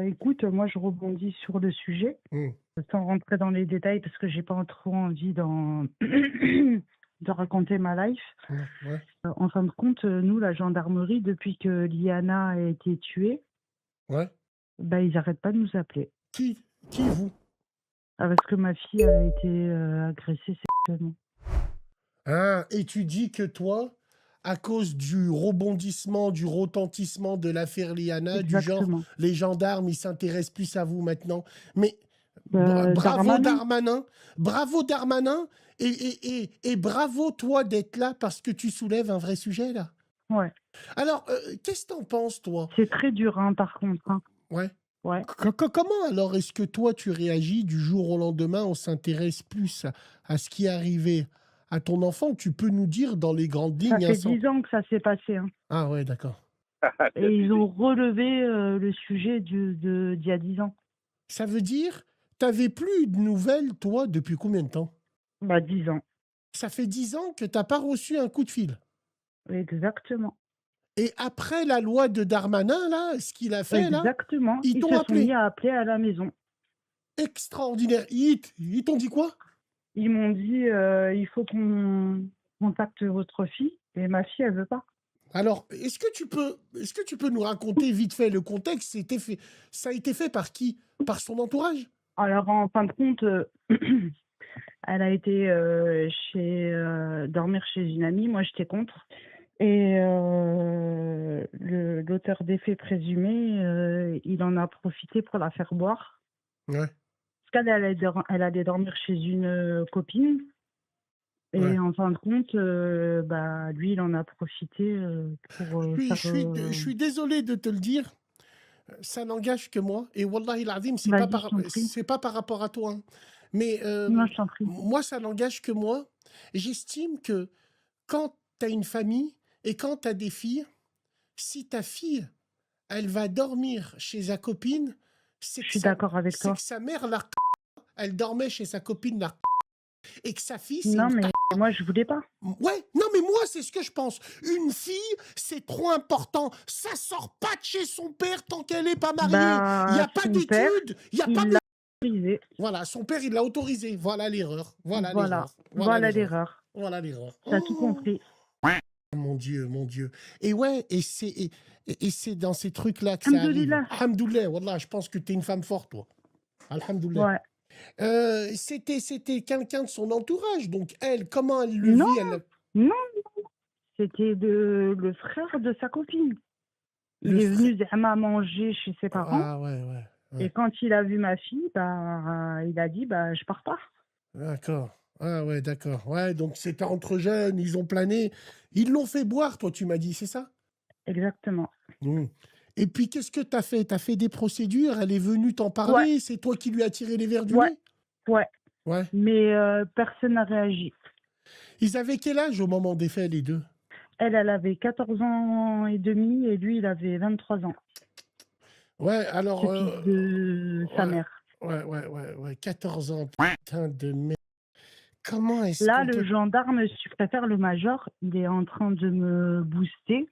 écoute, moi je rebondis sur le sujet, Mmh. sans rentrer dans les détails parce que j'ai pas trop envie de raconter ma life. Ouais, ouais, En fin de compte, nous, la gendarmerie, depuis que Liana a été tuée, ouais. bah, ils arrêtent pas de nous appeler. Qui qui vous? Ah, parce que ma fille, elle a été agressée sexuellement. Ah, et tu dis que toi, à cause du rebondissement, du retentissement de l'affaire Liana, du genre, Exactement. les gendarmes, ils s'intéressent plus à vous maintenant. Mais Darmanin, bravo Darmanin, et bravo toi d'être là parce que tu soulèves un vrai sujet là. ouais. Alors, qu'est-ce que t'en penses, toi? C'est très dur, hein, par contre, hein. Ouais. Ouais. Comment alors est-ce que toi tu réagis du jour au lendemain? On s'intéresse plus à ce qui est arrivé à ton enfant. Tu peux nous dire dans les grandes Ça lignes, hein, fait sans... 10 ans que ça s'est passé, hein. Ah ouais, d'accord. Et ils ont relevé le sujet d'il y a 10 ans. Ça veut dire, t'avais plus de nouvelles, toi, depuis combien de temps? Bah, 10 ans. Ça fait 10 ans que t'as pas reçu un coup de fil. Exactement. Et après la loi de Darmanin, là, ce qu'il a fait, là, Exactement. ils Ils t'ont se sont mis appelé. à appeler à la maison. Extraordinaire. Ils t'ont dit quoi? Ils m'ont dit il faut qu'on contacte votre fille. Et ma fille, elle veut pas. Alors, est-ce que tu peux nous raconter vite fait le contexte? Ça a été fait par qui? Par son entourage? Alors, en fin de compte, elle a été dormir chez une amie. Moi, j'étais contre. Et l'auteur des faits présumés, il en a profité pour la faire boire. Ouais, Parce qu'elle elle allait dormir chez une copine. Et ouais. en fin de compte, bah, lui, il en a profité pour faire. Je suis désolé de te le dire, ça n'engage que moi. Et Wallahi l'azim, Vas-y, je t'en prie. c'est pas par rapport à toi, hein. Mais Non, je t'en prie. moi, ça n'engage que moi. J'estime que quand tu as une famille et quand tu as des filles, si ta fille, elle va dormir chez sa copine, Je suis d'accord avec c'est toi. que sa mère, elle dormait chez sa copine, et que sa fille, c'est Non, une... mais moi, je voulais pas. Ouais, non, mais moi, c'est ce que je pense. Une fille, c'est trop important. Ça sort pas de chez son père tant qu'elle n'est pas mariée. Il n'y Bah, a pas son père, d'études, il n'y a pas... il l'a autorisé. Voilà, son père, il l'a autorisé. Voilà l'erreur. Voilà Voilà. l'erreur. Voilà Voilà l'erreur. l'erreur. Voilà l'erreur. T'as tout Oh, compris. mon Dieu, mon Dieu. Et ouais, et c'est dans ces trucs-là que ça arrive. Alhamdoulilah. Alhamdoulilah, wallah, je pense que tu es une femme forte, toi. Alhamdoulilah. Ouais. C'était quelqu'un de son entourage. Donc, elle, comment elle le Non, vit? Elle, non, c'était le frère de sa copine. le Il est frère. venu z'ama manger chez ses parents. Ah ouais, ouais, Et ouais. quand il a vu ma fille, bah, il a dit bah, je pars pas. D'accord. Ah ouais, d'accord. Ouais, donc c'était entre jeunes, ils ont plané. Ils l'ont fait boire, toi, tu m'as dit, c'est ça? Exactement. Mmh. Et puis, qu'est-ce que tu as fait? Tu as fait des procédures? Elle est venue t'en Ouais, parler? C'est toi qui lui as tiré les verres du ouais, nez? ouais. Ouais. Mais personne n'a réagi. Ils avaient quel âge au moment des faits, les deux? Elle avait 14 ans et demi et lui, il avait 23 ans. Ouais, Ce alors... fils de sa ouais, mère. ouais. 14 ans, putain de merde. Comment est-ce Là, qu'on le peut... gendarme, si tu préfères, le major, il est en train de me booster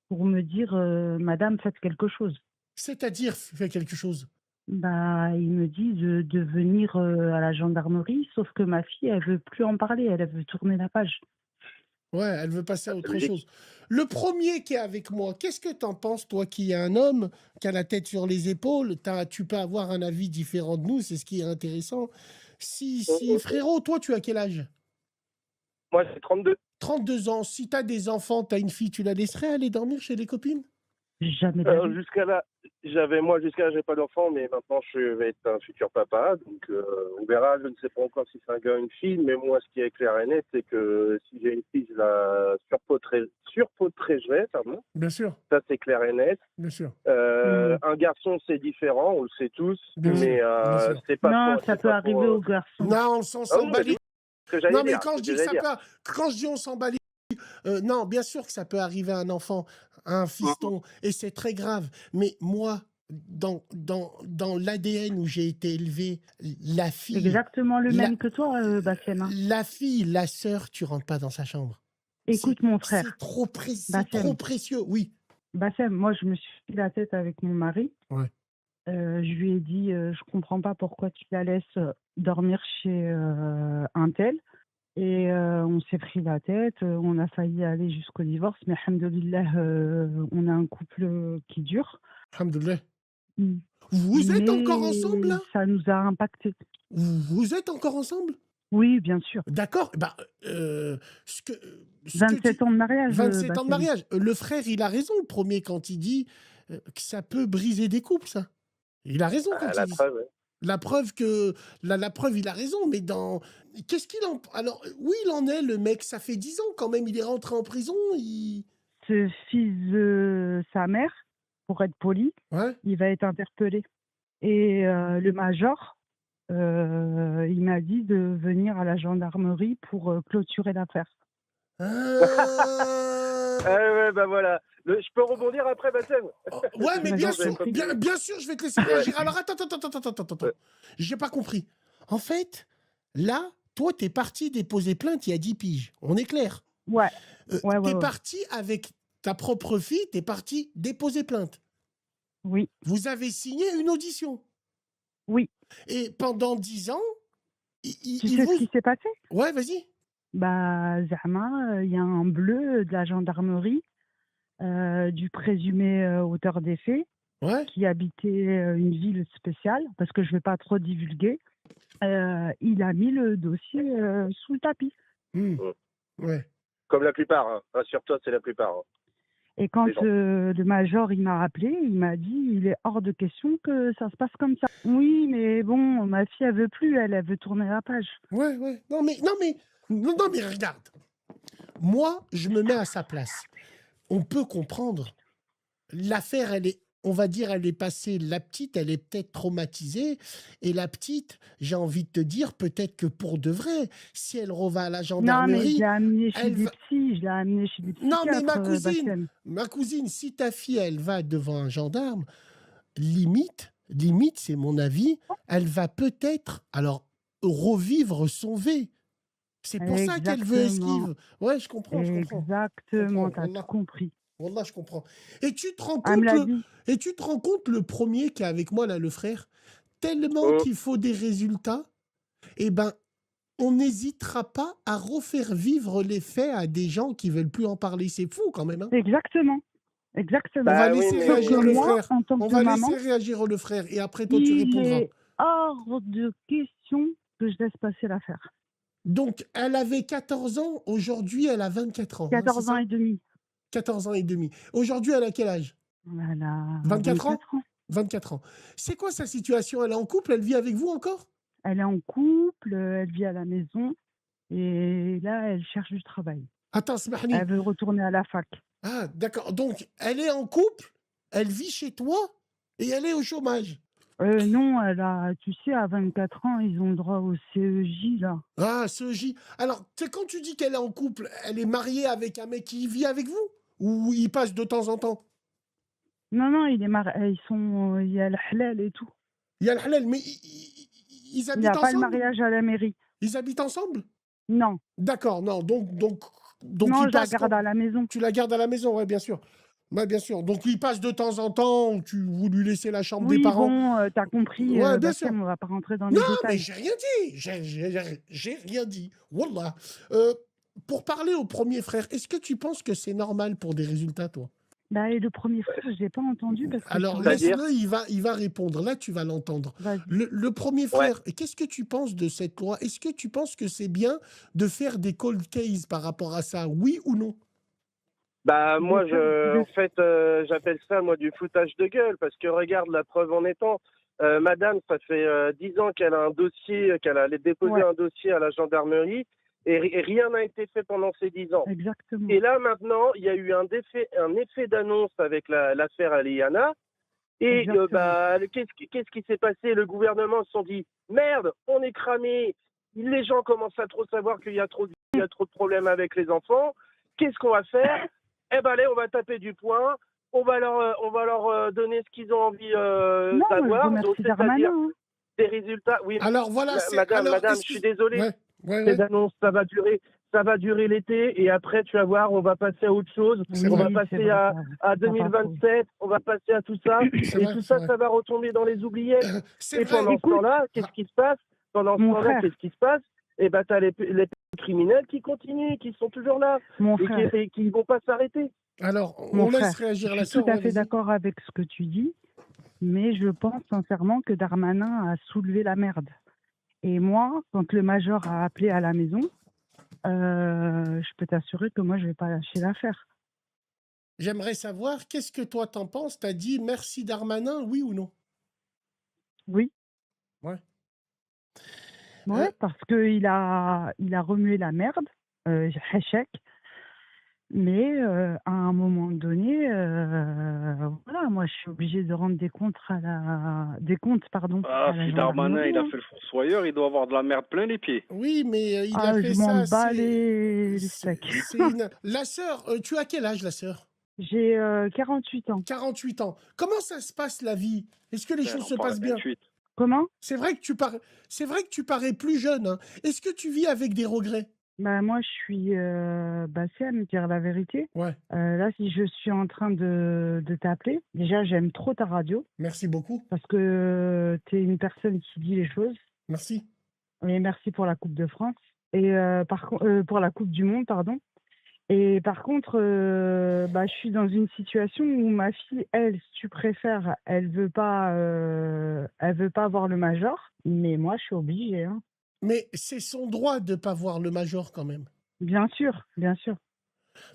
pour me dire Madame, faites quelque chose. C'est-à-dire, fais quelque chose. Bah, il me dit de venir à la gendarmerie, sauf que ma fille, elle veut plus en parler, elle veut tourner la page. Ouais, elle veut passer à autre chose. Le premier qui est avec moi, qu'est-ce que t'en penses, toi qui es un homme, qui a la tête sur les épaules, tu peux avoir un avis différent de nous, c'est ce qui est intéressant. Si, frérot, toi, tu as quel âge? Moi, j'ai 32. 32 ans. Si tu as des enfants, tu as une fille, tu la laisserais aller dormir chez les copines? Jamais de la vie. Jusqu'à là, j'ai pas d'enfant, mais maintenant je vais être un futur papa. Donc, on verra. Je ne sais pas encore si c'est un gars ou une fille, mais moi, ce qui est clair et net, c'est que si j'ai une fille, je la surprotégerai, pardon. Bien sûr, Ça, c'est clair et net. bien sûr, Un garçon, c'est différent, on le sait tous, bien sûr, mais bien sûr. c'est pas Non, pour, ça c'est peut pas pour. arriver aux garçons. Non, on Ah oui, s'en mais bat les... ce que j'allais Non, mais dire, quand ce je que dis que j'allais ça dire. peut... Quand je dis on s'en bat les... non, bien sûr que ça peut arriver à un enfant, à un fiston, et c'est très grave. Mais moi, dans l'ADN où j'ai été élevé, la fille, Exactement le la, même que toi, Bassem, hein. la fille, la sœur, tu rentres pas dans sa chambre. Écoute, mon C'est frère, trop Bassem, précieux, oui. Bassem, moi, je me suis pris la tête avec mon mari. Ouais. Je lui ai dit, je comprends pas pourquoi tu la laisses dormir chez un tel. Et on s'est pris la tête, on a failli aller jusqu'au divorce, mais alhamdoulilah, on a un couple qui dure. Alhamdoulilah. Mm. Vous êtes encore ensemble, Mais là? ça nous a impacté. Vous êtes encore ensemble? Oui, bien sûr. D'accord. Bah, ce que, ce que 27 tu... ans de mariage, 27 ans de Bassem. mariage. Le frère, il a raison, le premier, quand il dit que ça peut briser des couples, ça. Il a raison quand il La dit ça. preuve, ouais. La preuve que la preuve, il a raison, mais dans qu'est-ce qu'il en alors où il en est le mec? Ça fait 10 ans quand même, il est rentré en prison, Ce fils de sa mère, pour être poli, ouais. il va être interpellé. Et le major, il m'a dit de venir à la gendarmerie pour clôturer l'affaire. Ah. Ouais, bah voilà. Je peux rebondir après, Bassem? Oh, ouais, mais Le bien major, sûr, compris. bien sûr, je vais te laisser réagir. Alors attends. Ouais. J'ai pas compris. En fait, là, toi, t'es parti déposer plainte il y a 10 piges. On est clair. Ouais, ouais, T'es ouais. parti avec ta propre fille, t'es parti déposer plainte. Oui, Vous avez signé une audition. oui. Et pendant 10 ans, Tu il sais ce vous... qui s'est passé? Ouais, vas-y. Bah, Zahma, il y a un bleu de la gendarmerie, du présumé auteur des faits, Ouais. qui habitait une ville spéciale, parce que je ne vais pas trop divulguer. Il a mis le dossier sous le tapis. Hmm. Ouais. Comme la plupart, hein. Rassure-toi, c'est la plupart. Hein. Et quand Les gens. le major il m'a appelé, il m'a dit il est hors de question que ça se passe comme ça. Oui, mais bon, ma fille elle veut plus, elle veut tourner la page. Ouais. Non, mais regarde. Moi, je me mets à sa place. On peut comprendre. L'affaire, on va dire, elle est passée. La petite, elle est peut-être traumatisée. Et la petite, j'ai envie de te dire, peut-être que pour de vrai, si elle revient à la Non, mais je gendarmerie, l'ai amenée chez elle des va... psys, je l'ai amenée chez des Non, mais psychiatres, Bassem. ma cousine, si ta fille, elle va devant un gendarme, limite, c'est mon avis, elle va peut-être, alors, revivre son V. C'est pour ça qu'elle veut Exactement. esquive. Ouais, je comprends. Exactement, t'as tout Wallah, compris. Wallah, je comprends. Et tu te rends Elle me compte l'a dit. le premier qui est avec moi, là, le frère, tellement Oh. qu'il faut des résultats, eh ben, on n'hésitera pas à refaire vivre les faits à des gens qui veulent plus en parler. C'est fou quand même, hein. Exactement. Exactement. On va Bah oui, laisser mais Sauf réagir que le moi, frère. en tant On que va maman, laisser réagir le frère et après toi tu il répondras. est hors de question que je laisse passer l'affaire. Donc, elle avait 14 ans, aujourd'hui elle a 24 ans. Hein, c'est 14 ans ça? et demi. 14 ans et demi. Aujourd'hui, elle a quel âge? Elle a 24 ans? 24 ans. 24 ans. C'est quoi sa situation? Elle est en couple? Elle vit avec vous encore? Elle est en couple, elle vit à la maison et là, elle cherche du travail. Attends, Smahni. Elle veut retourner à la fac. Ah, d'accord. Donc, elle est en couple, elle vit chez toi et elle est au chômage. Non, elle a, tu sais, à 24 ans, ils ont le droit au CEJ, là. Ah, ce J. Alors, c'est quand tu dis qu'elle est en couple, elle est mariée avec un mec qui vit avec vous? Ou il passe de temps en temps? Non, il y a le halal et tout. Il y a le halal, mais ils Il n'y habitent a pas le ensemble? mariage à la mairie. Ils habitent ensemble? Non. D'accord, non. Donc Non, il je la passe garde à la maison. Tu la gardes à la maison, ouais, bien sûr. Ouais, bien sûr. Donc, il passe de temps en temps, vous lui laissez la chambre des Oui, parents. bon, t'as compris, Ouais, bien sûr. Bassem, on va pas rentrer dans Non, les mais détails. j'ai rien dit. J'ai rien dit. Wallah. Pour parler au premier frère, est-ce que tu penses que c'est normal pour des résultats, toi? Bah, et le premier frère, je l'ai pas entendu parce que Alors, C'est-à-dire laisse-le, il va répondre. Là, tu vas l'entendre. Vas-y. Le premier frère, qu'est-ce que tu penses de cette loi? Est-ce que tu penses que c'est bien de faire des cold cases par rapport à ça? Oui ou non? Bah moi, De- en fait, j'appelle ça moi du foutage de gueule parce que regarde la preuve en étant. Madame, ça fait 10 ans qu'elle a un dossier, qu'elle allait déposer Ouais. un dossier à la gendarmerie et rien n'a été fait pendant ces 10 ans. Exactement. Et là maintenant, il y a eu un effet d'annonce avec l'affaire Aliana. Et Exactement. qu'est-ce qui s'est passé? Le gouvernement se sont dit merde, on est cramé. Les gens commencent à trop savoir qu'il y a trop de problèmes avec les enfants. Qu'est-ce qu'on va faire? Eh ben allez, on va taper du poing. On va leur donner ce qu'ils ont envie Non, je d'avoir. Donc remercie c'est-à-dire Darmanin. Hein. des résultats. Oui, Alors, voilà, c'est... madame, alors, je suis désolé. Ouais. Ces annonces, ça va durer ça va durer l'été et après, tu vas voir, on va passer à autre chose. C'est On vrai. va Oui, c'est passer vrai, à, t'as à t'as pas faux. 2027, on va passer à tout ça. C'est Et vrai, tout c'est ça, vrai. ça va retomber dans les oubliettes. C'est Et vrai. pendant ce Écoute, temps-là, qu'est-ce qui se passe? Pendant ce mon temps-là, frère, qu'est-ce qui se passe? Eh ben, t'as les criminels qui continuent, qui sont toujours là mon et frère, qui vont pas s'arrêter. Alors, mon on laisse frère, je réagir la suis tout sœur. à Ouais, fait vas-y. d'accord avec ce que tu dis, mais je pense sincèrement que Darmanin a soulevé la merde. Et moi, quand le major a appelé à la maison, je peux t'assurer que moi, je vais pas lâcher l'affaire. J'aimerais savoir, qu'est-ce que toi t'en penses? T'as dit merci Darmanin, oui ou non? Oui, Ouais. ouais, parce qu'il a remué la merde, Hachek, mais à un moment donné, voilà, moi, je suis obligée de rendre des comptes, pardon, Ah, à la si Darmanin, gendarmerie. il a Hein. fait le fossoyeur, il doit avoir de la merde plein les pieds. Oui, mais il a Ah, je fait m'en ça, bats les c'est steaks. La sœur, tu as quel âge, la sœur? J'ai 48 ans. 48 ans. Comment ça se passe, la vie? Est-ce que les Putain, elle choses en se parle passent à bien? 28. Comment? C'est vrai que tu parais plus jeune, hein. Est-ce que tu vis avec des regrets? Bah, moi, je suis c'est à me dire la vérité. Ouais, Là, si je suis en train de t'appeler, déjà, j'aime trop ta radio merci beaucoup. parce que tu es une personne qui dit les choses. Merci. Et merci pour la Coupe de France. Et pour la Coupe du Monde, pardon. Et par contre, je suis dans une situation où ma fille, elle, si tu préfères, elle veut pas voir le major, mais moi, je suis obligée. Hein. Mais c'est son droit de ne pas voir le major quand même. Bien sûr, bien sûr.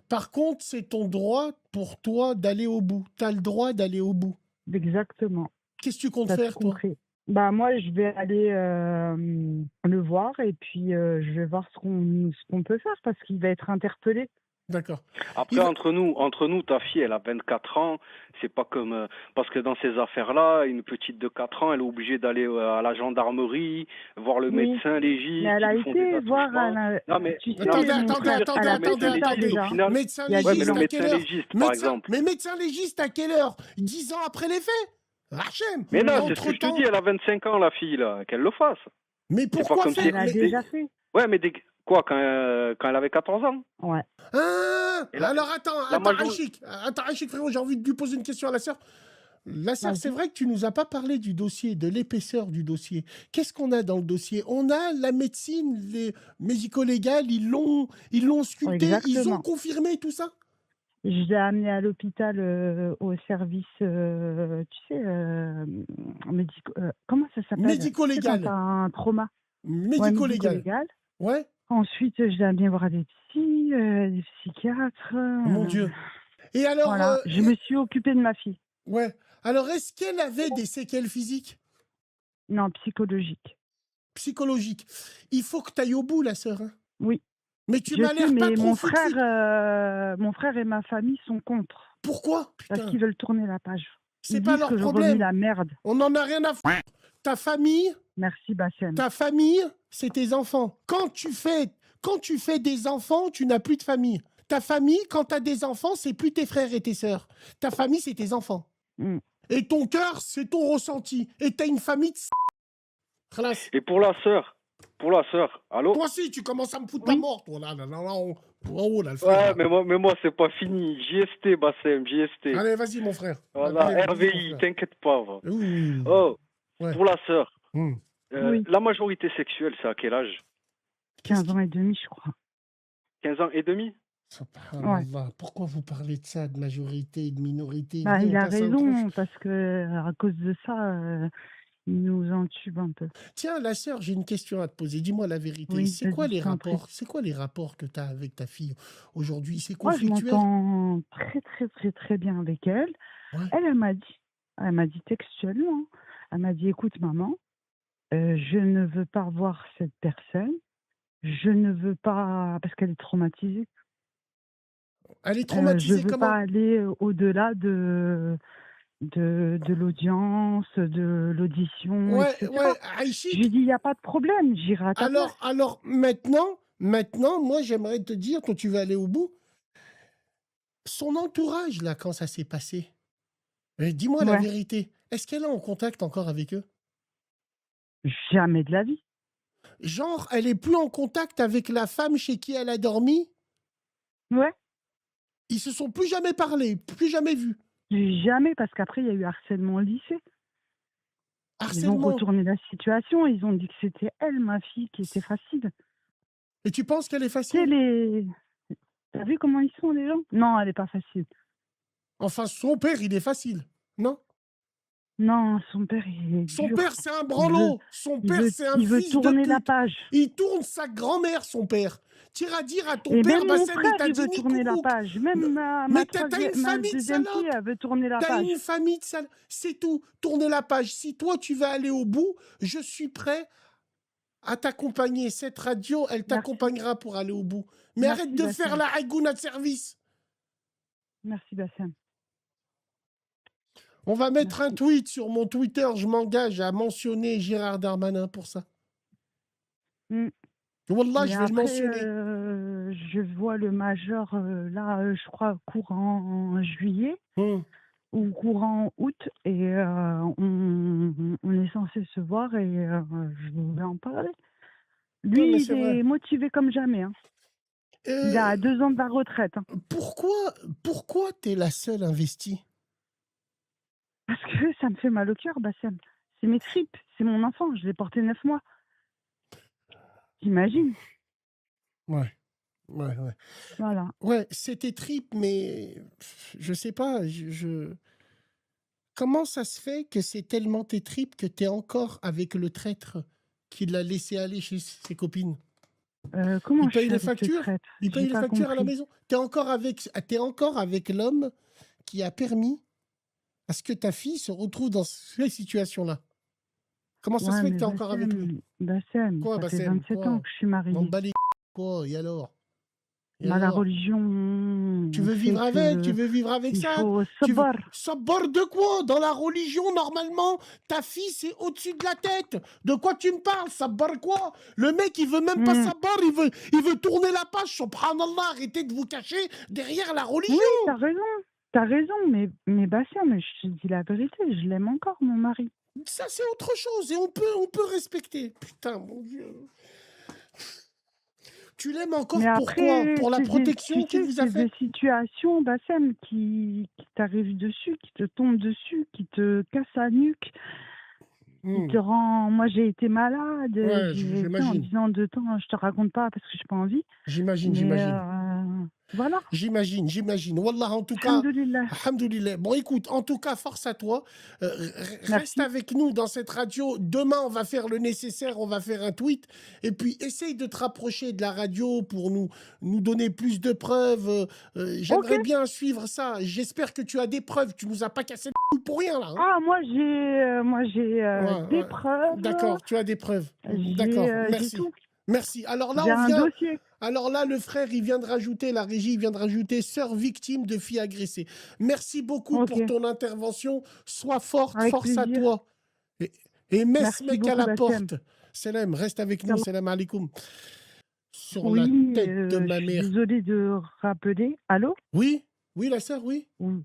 Par contre, c'est ton droit pour toi d'aller au bout. Tu as le droit d'aller au bout. Exactement. Qu'est-ce que tu comptes T'as tout faire, toi? compris. Bah moi, je vais aller le voir et puis je vais voir ce qu'on peut faire parce qu'il va être interpellé. D'accord. Après, Il va- entre nous, ta fille, elle a 24 ans. C'est pas comme. Parce que dans ces affaires-là, une petite de 4 ans, elle est obligée d'aller à la gendarmerie, voir le Oui, médecin mais légiste, elle ils a lui font des été voir attouchements. Non, mais, tu non, mais sais, ce mon que je veux frère, dire, c'est elle que a le fait médecin tout ça légiste, au déjà, final. Médecin il y a Ouais, mais 10 le légiste ans. à quelle médecin heure? légiste, par exemple. Mais médecin légiste à quelle heure? 10 ans après les faits? Hachem. Mais non, Et c'est ce que je te entre-temps, dis, elle a 25 ans, la fille, là, qu'elle le fasse. mais C'est pas pourquoi comme si. faire? Elle a déjà fait. Ouais, mais quoi, quand elle avait 14 ans? Ouais. Ah, Et là, alors la major... Attends, Achik, frérot, j'ai envie de lui poser une question à la sœur. La sœur, c'est Vas-y. vrai que tu nous as pas parlé du dossier, de l'épaisseur du dossier. Qu'est-ce qu'on a dans le dossier? On a la médecine, les médico-légales, ils l'ont sculpté, ils ont Exactement. confirmé tout ça? Je l'ai amené à l'hôpital au service, tu sais, comment ça s'appelle? Tu sais, quand tu Médico-légal. as un trauma. Ouais, Médico-légal. médico-légal. Ouais. Ensuite, je l'ai amené voir des des psychiatres. Mon Dieu. Et alors, Voilà, je me suis occupée de ma fille. ouais. Alors, est-ce qu'elle avait des séquelles physiques, Non, psychologique. psychologiques? Il faut que tu ailles au bout, la sœur, hein. Oui, Mais tu je m'as sais, l'air pas mais trop mon foutu. frère et ma famille sont contre Pourquoi? parce Putain. qu'ils veulent tourner la page. C'est Ils pas disent leur que je remue problème. la merde. On n'en a rien à foutre. Ta famille, Merci, Bassem. c'est tes enfants. Quand tu fais des enfants, tu n'as plus de famille. Ta famille, quand tu as des enfants, c'est plus tes frères et tes sœurs. Ta famille, c'est tes enfants. Mm. Et ton cœur, c'est ton ressenti. Et tu as une famille de Khalas. Et pour la sœur, allô? Toi aussi, tu commences à me foutre Oui. ta mort, toi, là, en haut, là, le frère. Ouais, mais moi, c'est pas fini. JST, Bassem, JST. Allez, vas-y, mon frère. Voilà, Allez, vas-y, mon RVI, frère. t'inquiète pas. Va. Oui, oui, oui. Oh, Ouais. pour la sœur, Hmm. Oui. la majorité sexuelle, c'est à quel âge? 15 ans et demi, je crois. 15 ans et demi? Subhanallah, pourquoi vous parlez de ça, de majorité, de minorité? Bah, Venez, il on a passe à autre chose. raison, parce que à cause de ça, il nous entube un peu. Tiens, la sœur, j'ai une question à te poser. Dis-moi la vérité. Oui, C'est quoi vas-y, les je t'en prie. rapports? C'est quoi les rapports que tu as avec ta fille aujourd'hui? C'est Moi, je conflictuel? m'entends très, très, très, très bien avec elle. Ouais. Elle m'a dit textuellement, elle m'a dit, écoute, maman, je ne veux pas voir cette personne. Je ne veux pas, parce qu'elle est traumatisée. Elle est Je traumatisée veux comment? pas aller au-delà de l'audience, de l'audition, Ouais, etc. ouais, Je Aïchik. lui dis, il n'y a pas de problème, j'irai à ta place. Alors maintenant, moi, j'aimerais te dire, quand tu vas aller au bout, son entourage, là, quand ça s'est passé, dis-moi la Ouais, vérité. Est-ce qu'elle est en contact encore avec eux? jamais de la vie. Genre, elle est plus en contact avec la femme chez qui elle a dormi. Ouais, Ils se sont plus jamais parlé, plus jamais vus. jamais, parce qu'après, il y a eu harcèlement au lycée. Ils ont Harcèlement. retourné la situation, ils ont dit que c'était elle, ma fille, qui était facile. Et tu penses qu'elle est Tu sais, facile? t'as vu comment ils sont, les gens? Non, elle est pas facile. Enfin, son père, il est facile, non? Non, son père, il est Son dur. père, c'est un Il veut, branlot. Son il père, veut, c'est un il veut fils de tourner la pute. page. Il tourne sa grand-mère, son père. T'iras dire à ton Et père, même mon Bassem, il frère, t'a il dit veut ni tourner la coucou. page. Même ma Mais t'as une ma famille de deuxième fille, salopes. elle veut tourner la T'as page. une famille de salopes. C'est tout. Tourner la page. Si toi, tu vas aller au bout, je suis prêt à t'accompagner. Cette radio, elle Merci. t'accompagnera pour aller au bout. Mais Merci, arrête de faire Bassem. la hagouna de service. Merci, Bassem. On va mettre un Merci. tweet sur mon Twitter. Je m'engage à mentionner Gérard Darmanin pour ça. Mm. Wallah, Mais je vais le après, mentionner. je vois le major, là, je crois, courant juillet ou courant août, et on est censé se voir, et je vais en parler. Ouais, mais Lui, c'est il vrai. est motivé comme jamais. Hein. Il a Euh, 2 ans de la retraite. Hein. pourquoi t'es la seule investie? Parce que ça me fait mal au cœur, Bassem. C'est mes tripes, c'est mon enfant, je l'ai porté 9 mois. T'imagines? Ouais. Voilà. Ouais, c'était trip, mais je sais pas. Comment ça se fait que c'est tellement tes tripes que t'es encore avec le traître qui l'a laissé aller chez ses copines? Comment Il je paye suis les avec le factures? traître? Il paye J'ai les pas factures à la compris. maison? T'es encore avec l'homme qui a permis à ce que ta fille se retrouve dans cette situation-là? Comment ça se Ouais, fait que mais t'es encore avec lui? Bassem, Quoi, ça fait Bassem? 27 ans Quoi? que je suis M'en mariée. bats les quoi? Et alors? Et Bah, la alors? religion Tu veux fait vivre avec? Tu que veux vivre avec il ça? faut Tu veux... sabar. Sabar de quoi? Dans la religion, normalement, ta fille, c'est au-dessus de la tête. De quoi tu me parles? Sabar quoi? Le mec, il veut même pas sabar, il veut tourner la page. Subhanallah, arrêtez de vous cacher derrière la religion. Oui, t'as raison, mais Bassem, je te dis la vérité, je l'aime encore, mon mari. Ça, c'est autre chose et on peut respecter. Putain, mon Dieu. Tu l'aimes encore Mais pourquoi? après, Pour la c'est protection tu qu'il sais, vous a c'est fait? des situations, Bassem, qui t'arrivent dessus, qui te tombent dessus, qui te cassent la nuque, qui te rend... Moi, j'ai été malade, Ouais, tu sais, en j'imagine. disant de temps, je te raconte pas parce que j'ai pas envie. J'imagine, Mais j'imagine. voilà, J'imagine. Wallah, en tout cas, alhamdoulilah. alhamdoulilah. Bon, écoute, en tout cas, force à toi. Reste Merci. avec nous dans cette radio. Demain, on va faire le nécessaire, on va faire un tweet. Et puis, essaye de te rapprocher de la radio pour nous donner plus de preuves. J'aimerais Ok. bien suivre ça. J'espère que tu as des preuves. Tu nous as pas cassé le cul pour rien, là. Hein. Ah, moi, j'ai Ouais, des ouais. preuves, D'accord, tu as des preuves. j'ai D'accord, j'ai merci. tout. Merci. Alors là, J'ai un dossier. Alors là, le frère, il vient de rajouter, la régie, il vient de rajouter sœur victime de fille agressée. Merci beaucoup Ok, pour ton intervention. Sois forte, avec force à plaisir. toi. Et mets ce Merci mec à beaucoup, la Bassem. porte. Salam, reste avec nous. Salam. Salam alaikum. Sur la Oui, tête de je ma suis mère. désolée de rappeler. Allô? Oui, oui, la sœur, oui. Oui,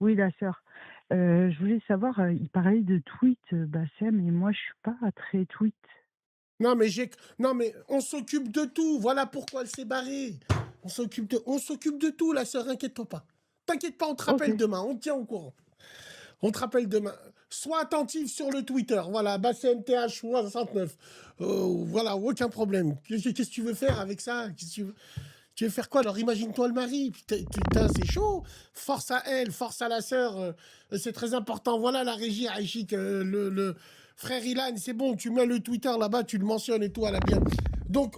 oui, la sœur. Je voulais savoir, il parlait de tweet, Bassem, et moi, je suis pas très tweet. Non, mais on s'occupe de tout. Voilà pourquoi elle s'est barrée. On s'occupe de tout, la sœur, inquiète-toi pas. T'inquiète pas, on te rappelle Ok, demain, on te tient au courant. On te rappelle demain. Sois attentif sur le Twitter. Voilà, Bassem TH69. Voilà, aucun problème. Qu'est-ce que tu veux faire avec ça? Tu veux faire quoi? Alors imagine-toi le mari. Putain, c'est chaud. Force à elle, force à la sœur. C'est très important. Voilà la régie Aïchik. Le frère Ilan, c'est bon. Tu mets le Twitter là-bas, tu le mentionnes et tout, elle a bien. Donc,